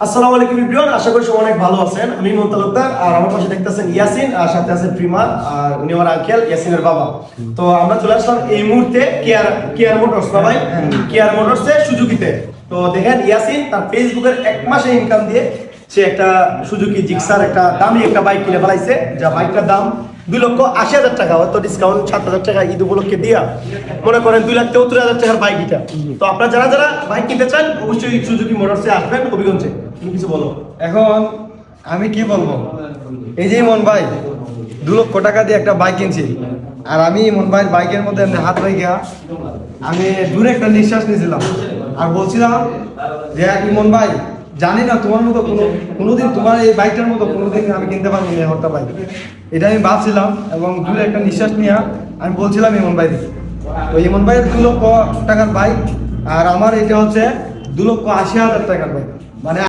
আসসালামু আলাইকুম এভরিওয়ান, আশা করি সবাই অনেক ভালো আছেন। আমি মোহাম্মদ তালুকদার, আর আমার পাশে দেখতেছেন ইয়াসিন, আর সাথে আছে প্রিমা, আর উনি আমার আঙ্কেল ইয়াসিনের বাবা। তো আমরা চলে আসলাম এই মুহূর্তে কেয়ার মোটরস না ভাই, কেয়ার মোটরসে সুজুকিতে। তো দেখেন ইয়াসিন তার ফেসবুকের 1 মাসে ইনকাম দিয়ে সে একটা সুজুকি জিক্সার একটা দামি একটা বাইক কিনে ফেলাইছে, যা বাইকটার দাম 2,80,000 টাকা, হয়তো ডিসকাউন্ট 7,000 টাকা ঈদ উপলক্ষে দিয়া মনে করেন 2,73,000 টাকার বাইক এটা। তো আপনারা যারা যারা বাইক কিনতে চান অবশ্যই সুজুকি মোটরসে আসবেন হবিগঞ্জে। তুমি কিছু বলো। এখন আমি কি বলবো, এই যে ইমন ভাই 2 লক্ষ টাকা দিয়ে একটা বাইক কিনছি, আর আমি ইমন ভাইয়ের বাইকের মধ্যে এমনি হাত রেখে আমি দূরে একটা নিঃশ্বাস নিয়েছিলাম আর বলছিলাম যে ইমন ভাই, জানি না তোমার মতো কোনোদিন তোমার এই বাইকটার মতো কোনোদিন আমি কিনতে পারবো না একটা বাইক। এটা আমি ভাবছিলাম এবং দূরে একটা নিঃশ্বাস নিয়ে আমি বলছিলাম ইমন ভাই। তো ইমন ভাইয়ের 2 লক্ষ টাকার বাইক, আর আমার এটা হচ্ছে 2,80,000 টাকার বাইক। মানে